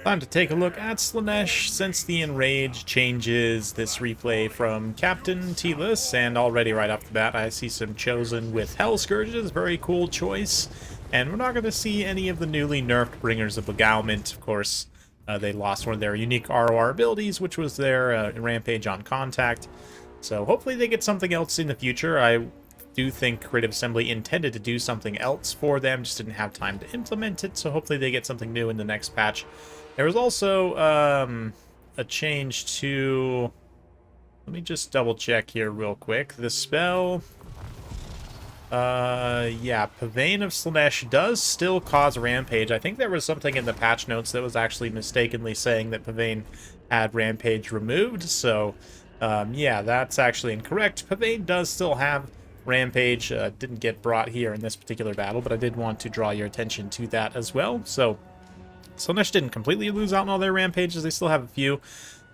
Time to take a look at Slaanesh since the Enrage changes this replay from Captain T-less, and already right off the bat I see some Chosen with Hell Scourges, very cool choice. And we're not going to see any of the newly nerfed Bringers of Beguilement. Of course, they lost one of their unique ROR abilities, which was their Rampage on Contact. So hopefully they get something else in the future. I do think Creative Assembly intended to do something else for them, just didn't have time to implement it, so hopefully they get something new in the next patch. There was also a change to... Let me just double check here real quick. The spell... yeah, Pavane of Slaanesh does still cause Rampage. I think there was something in the patch notes that was actually mistakenly saying that Pavane had Rampage removed, so yeah, that's actually incorrect. Pavane does still have Rampage. Didn't get brought here in this particular battle, but I did want to draw your attention to that as well. So Slaanesh didn't completely lose out on all their Rampages. They still have a few,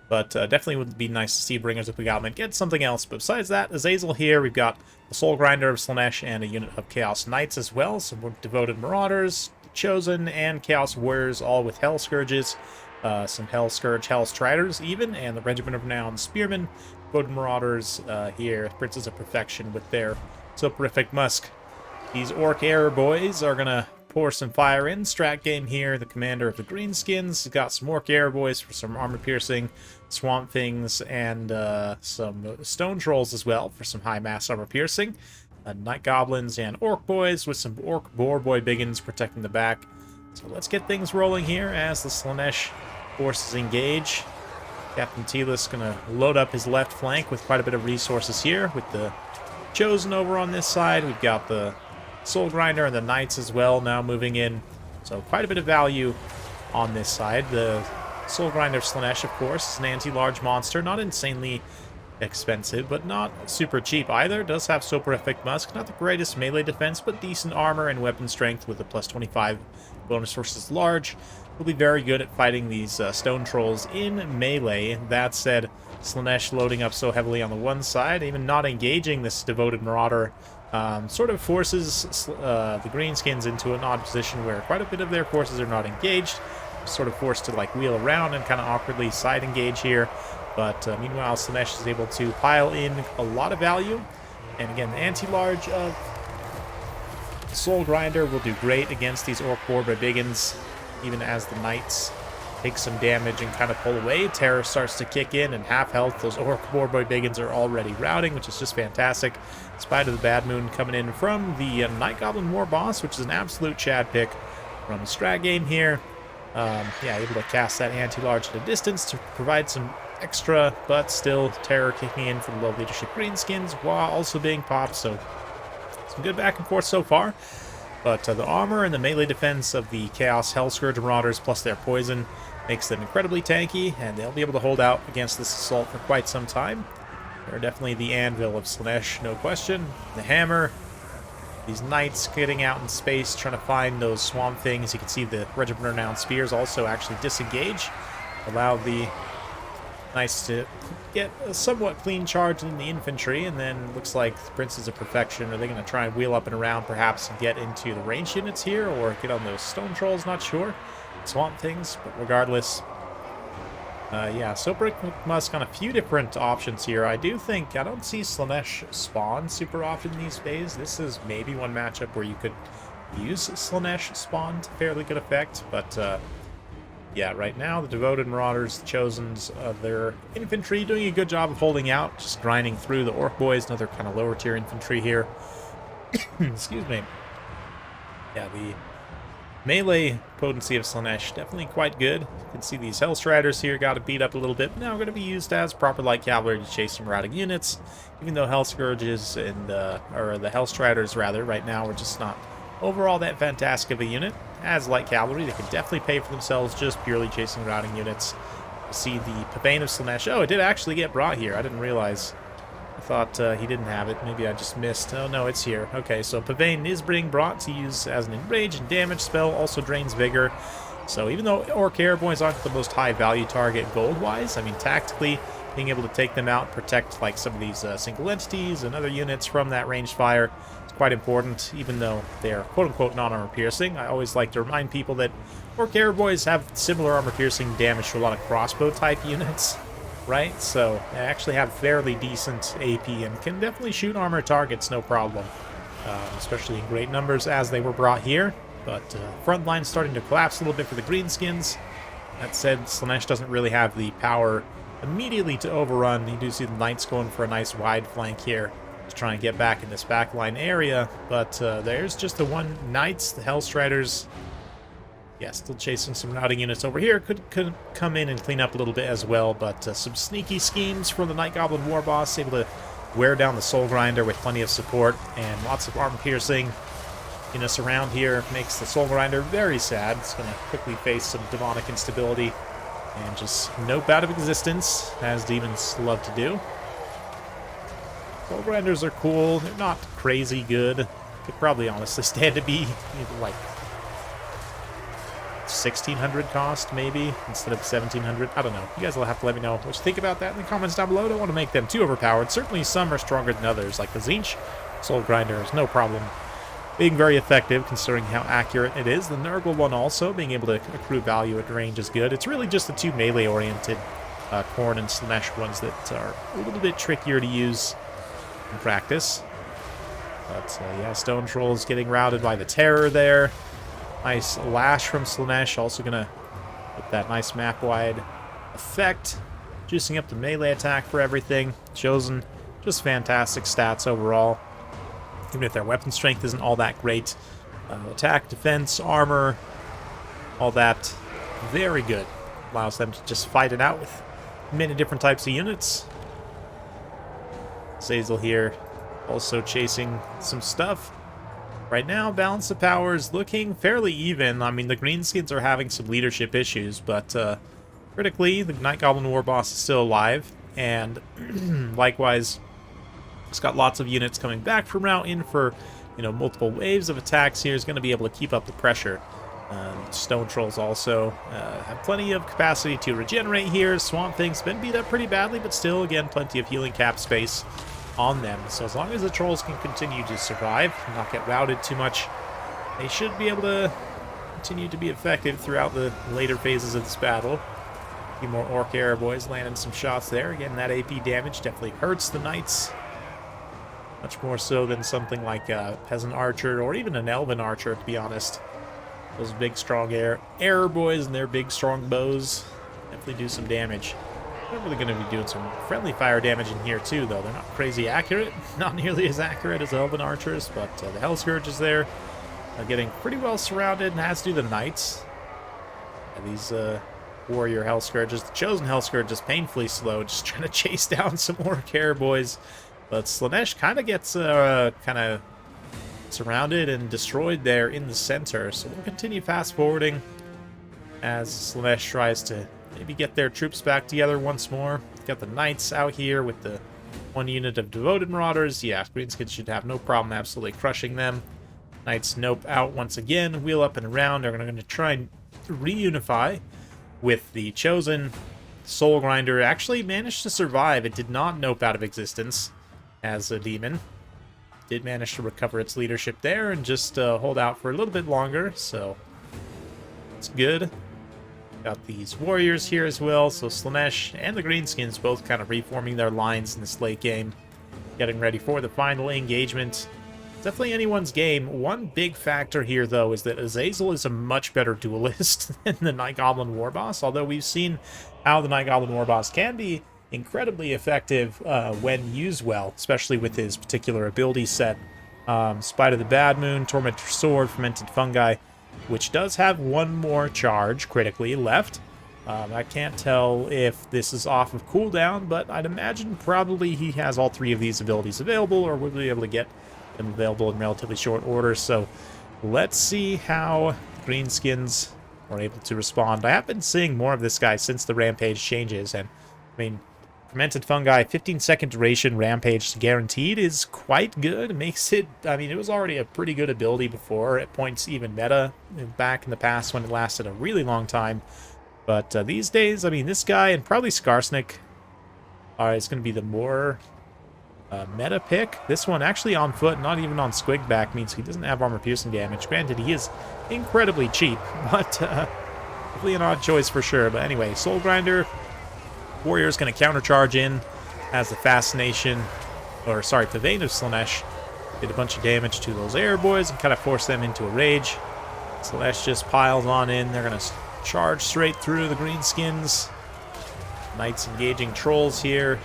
but definitely would be nice to see Bringers of Beguilement get something else. But besides that, Azazel here, we've got the Soul Grinder of Slaanesh and a unit of Chaos Knights as well. Some Devoted Marauders, Chosen, and Chaos Warriors, all with Hell Scourges. Some Hell Scourge, Hell Striders even, and the Regiment of Renowned Spearmen. Devoted Marauders here, Princes of Perfection with their Soporific Musk. These Orc Air boys are going to pour some fire in. Strat game here, the commander of the Greenskins. Got some Orc Air boys for some armor piercing, Swamp Things, and some Stone Trolls as well for some high mass armor piercing. Night Goblins and Orc boys with some Orc Boar Boy Biggins protecting the back. So let's get things rolling here as the Slaanesh forces engage. Captain T-less going to load up his left flank with quite a bit of resources here with the Chosen over on this side. We've got the Soul Grinder and the Knights as well now moving in. So quite a bit of value on this side. The Soul Grinder of Slaanesh, of course, is an anti-large monster. Not insanely expensive, but not super cheap either. Does have Soporific Musk. Not the greatest melee defense, but decent armor and weapon strength with a plus 25 bonus versus large. Will be very good at fighting these Stone Trolls in melee. That said, Slaanesh loading up so heavily on the one side, even not engaging this Devoted Marauder, sort of forces the Greenskins into an odd position where quite a bit of their forces are not engaged. Sort of forced to like wheel around and kind of awkwardly side engage here. But meanwhile, Slaanesh is able to pile in a lot of value. And again, the anti-large of Soul Grinder will do great against these Orc Boar Boy Biggins, even as the Knights take some damage and kind of pull away. Terror starts to kick in, and half health, those Orc Boar Boy Biggins are already routing, which is just fantastic. In spite of the Bad Moon coming in from the Night Goblin War Boss, which is an absolute Chad pick from the strat game here. Yeah, able to cast that anti-large at a distance to provide some extra, but still Terror kicking in for the low leadership Greenskins while also being popped, so some good back and forth so far. But the armor and the melee defense of the Chaos Hell Scourge Marauders plus their poison makes them incredibly tanky, and they'll be able to hold out against this assault for quite some time. They're definitely the anvil of Slaanesh, no question. The hammer, these Knights getting out in space, trying to find those Swamp Things. You can see the Regiment of Renowned Spears also actually disengage, allow the Knights to get a somewhat clean charge in the infantry, and then looks like the Princes of Perfection, are they going to try and wheel up and around perhaps and get into the ranged units here, or get on those Stone Trolls, not sure. Swamp Things, but regardless, yeah, Soporific Musk on a few different options here. I do think, I don't see Slaanesh spawn super often these days. This is maybe one matchup where you could use Slaanesh spawn to fairly good effect, but yeah, right now the Devoted Marauders, the Chosens, their infantry doing a good job of holding out, just grinding through the Orc Boys, another kind of lower tier infantry here. Excuse me. Yeah, the melee potency of Slaanesh definitely quite good. You can see these Hell Striders here got to beat up a little bit, but now going to be used as proper light cavalry to chase some routing units. Even though Hell Scourges and or the Hell Striders rather, right now are just not overall that fantastic of a unit. As light cavalry, they can definitely pay for themselves just purely chasing routing units. You see the Pavane of Slaanesh. Oh, it did actually get brought here. I didn't realize. I thought he didn't have it. Maybe I just missed. Oh, no, it's here. Okay, so Pavane is being brought to use as an enrage and damage spell. Also drains vigor. So even though Orc Air Boys aren't the most high value target gold-wise, I mean, tactically, being able to take them out, protect like some of these single entities and other units from that ranged fire, it's quite important, even though they are quote-unquote non-armor piercing. I always like to remind people that Orc Arrow Boys have similar armor piercing damage to a lot of crossbow type units, right? So they actually have fairly decent AP and can definitely shoot armor targets no problem, especially in great numbers as they were brought here. But front line starting to collapse a little bit for the Greenskins. That said, Slaanesh doesn't really have the power immediately to overrun. You do see the Knights going for a nice wide flank here to try and get back in this backline area, but there's just the one Knights, the Hellstriders. Yeah, still chasing some routing units over here. Could come in and clean up a little bit as well, but some sneaky schemes from the Night Goblin War Boss, able to wear down the Soul Grinder with plenty of support and lots of armor piercing. Units around here makes the Soul Grinder very sad. It's going to quickly face some demonic instability and just nope out of existence, as demons love to do. Soul Grinders are cool. They're not crazy good. Could probably honestly stand to be like 1,600 cost, maybe, instead of 1,700. I don't know. You guys will have to let me know what you think about that in the comments down below. I don't want to make them too overpowered. Certainly some are stronger than others, like the Tzeentch Soul Grinder is no problem being very effective, considering how accurate it is. The Nurgle one also, being able to accrue value at range is good. It's really just the two melee-oriented Khorne and Slaanesh ones that are a little bit trickier to use in practice. But yeah, Stone Troll's getting routed by the Terror there. Nice Lash from Slaanesh, also gonna get that nice map-wide effect. Juicing up the melee attack for everything. Chosen, just fantastic stats overall. Even if their weapon strength isn't all that great. Attack, defense, armor, all that, very good. Allows them to just fight it out with many different types of units. Zazel here, also chasing some stuff. Right now, balance of power is looking fairly even. I mean, the Greenskins are having some leadership issues, but critically, the Night Goblin War Boss is still alive, and likewise, it's got lots of units coming back from route in for, multiple waves of attacks here. Is going to be able to keep up the pressure. Stone Trolls also have plenty of capacity to regenerate here. Swamp Thing's been beat up pretty badly, but still, again, plenty of healing cap space on them. So as long as the Trolls can continue to survive, not get routed too much, they should be able to continue to be effective throughout the later phases of this battle. A few more Orc Arrow Boys landing some shots there. Again, that AP damage definitely hurts the Knights. Much more so than something like a Peasant Archer or even an Elven Archer, to be honest. Those big, strong Arrow Boys and their big, strong bows definitely do some damage. They're really going to be doing some friendly fire damage in here, too, though. They're not crazy accurate. Not nearly as accurate as Elven Archers, but the Hell Scourge is there. Getting pretty well surrounded, and as do the Knights. These Warrior Hell Scourges. The Chosen Hell Scourge is painfully slow, just trying to chase down some Orc Arrow Boys. But Slaanesh kind of gets surrounded and destroyed there in the center. So we'll continue fast-forwarding as Slaanesh tries to maybe get their troops back together once more. Got the Knights out here with the one unit of Devoted Marauders. Yeah, Greenskins should have no problem absolutely crushing them. Knights nope out once again. Wheel up and around. They're going to try and reunify with the Chosen. Soul Grinder actually managed to survive. It did not nope out of existence as a demon. Did manage to recover its leadership there and just hold out for a little bit longer, so it's good. Got these warriors here as well, so Slaanesh and the Greenskins both kind of reforming their lines in this late game, getting ready for the final engagement. Definitely anyone's game. One big factor here, though, is that Azazel is a much better duelist than the Night Goblin War Boss, although we've seen how the Night Goblin War Boss can be incredibly effective when used well, especially with his particular ability set. Spite of the Bad Moon, Tormentor Sword, Fermented Fungi, which does have one more charge critically left. I can't tell if this is off of cooldown, but I'd imagine probably he has all three of these abilities available, or will be able to get them available in relatively short order. So let's see how Greenskins are able to respond. I have been seeing more of this guy since the Rampage changes, and I mean, Fermented Fungi, 15-second duration, Rampage guaranteed is quite good. It makes it, I mean, it was already a pretty good ability before, at points even meta back in the past when it lasted a really long time. But these days, I mean, this guy and probably Skarsnik is going to be the more Meta pick. This one actually on foot, not even on squigback, means he doesn't have armor piercing damage. Granted, he is incredibly cheap, but definitely an odd choice for sure. But anyway, Soul Grinder. Warrior's going to countercharge in as the Fascination, or sorry, Pavane of Slaanesh did a bunch of damage to those air boys and kind of force them into a rage. Slaanesh just piles on in. They're going to charge straight through the Greenskins. Knights engaging trolls here.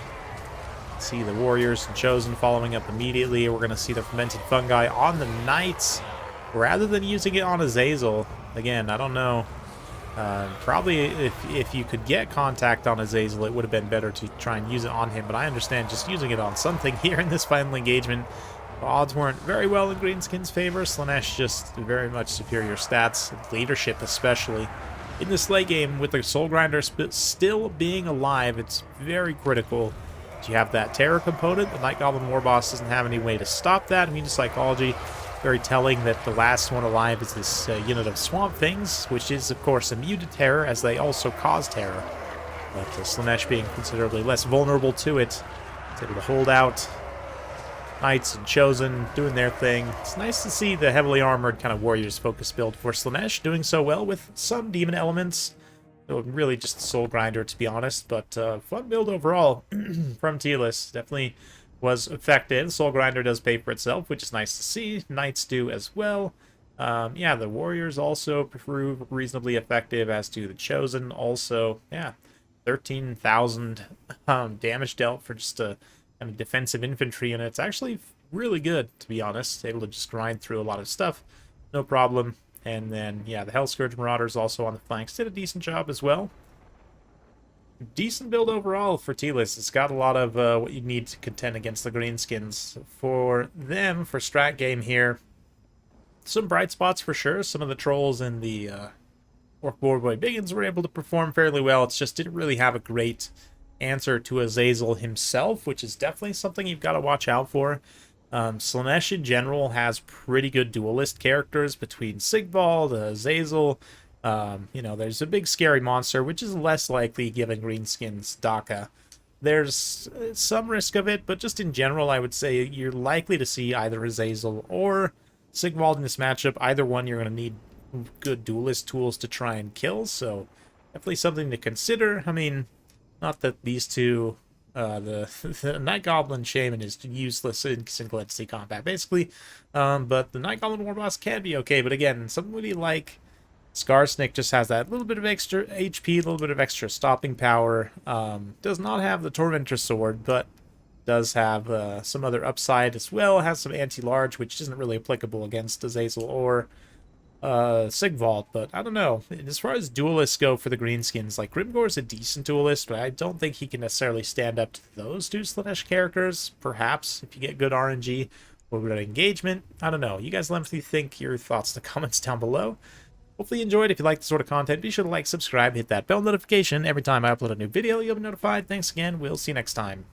See the Warriors and Chosen following up immediately. We're going to see the Fermented Fungi on the Knights rather than using it on Azazel. Again, I don't know. Probably if you could get contact on Azazel, it would have been better to try and use it on him. But I understand just using it on something here in this final engagement. The odds weren't very well in Greenskins' favor. Slaanesh just very much superior stats, leadership especially. In this late game, with the Soul Grinder still being alive, it's very critical. You have that terror component. The Night Goblin Warboss doesn't have any way to stop that. Immune to Psychology, very telling that the last one alive is this unit of Swamp Things, which is, of course, immune to terror, as they also cause terror. But Slaanesh being considerably less vulnerable to it, is able to hold out. Knights and Chosen doing their thing. It's nice to see the heavily armored kind of Warriors focus build for Slaanesh doing so well with some demon elements. Really just a Soul Grinder, to be honest, but fun build overall from Tealess. Definitely was effective. Soul Grinder does pay for itself, which is nice to see. Knights do as well. Yeah, the Warriors also prove reasonably effective, as do the Chosen. Also, yeah, 13,000 damage dealt for just a kind of defensive infantry, and it's actually really good, to be honest. Able to just grind through a lot of stuff, no problem. And then, yeah, the Hellscourge Marauders also on the flanks did a decent job as well. Decent build overall for Tealess. It's got a lot of what you need to contend against the Greenskins. For them, for strat game here, some bright spots for sure. Some of the trolls and the Orc Boy Biggins were able to perform fairly well. It's just didn't really have a great answer to Azazel himself, which is definitely something you've got to watch out for. Slaanesh in general has pretty good duelist characters between Sigvald, Azazel. You know, there's a big scary monster, which is less likely given Greenskins' Daka. There's some risk of it, but just in general, I would say you're likely to see either Azazel or Sigvald in this matchup. Either one, you're going to need good duelist tools to try and kill, so definitely something to consider. I mean, not that these two... the Night Goblin Shaman is useless in single entity combat, basically. But the Night Goblin Warboss can be okay. But again, somebody like Skarsnik just has that little bit of extra HP, a little bit of extra stopping power. Does not have the Tormentor Sword, but does have some other upside as well. Has some anti-large, which isn't really applicable against Azazel or Sigvald, but I don't know. As far as duelists go for the Greenskins, like, Grimgore's a decent duelist, but I don't think he can necessarily stand up to those two Slaanesh characters. Perhaps, if you get good RNG or good engagement. I don't know. You guys let me think your thoughts in the comments down below. Hopefully you enjoyed. If you like this sort of content, be sure to like, subscribe, hit that bell notification. Every time I upload a new video, you'll be notified. Thanks again. We'll see you next time.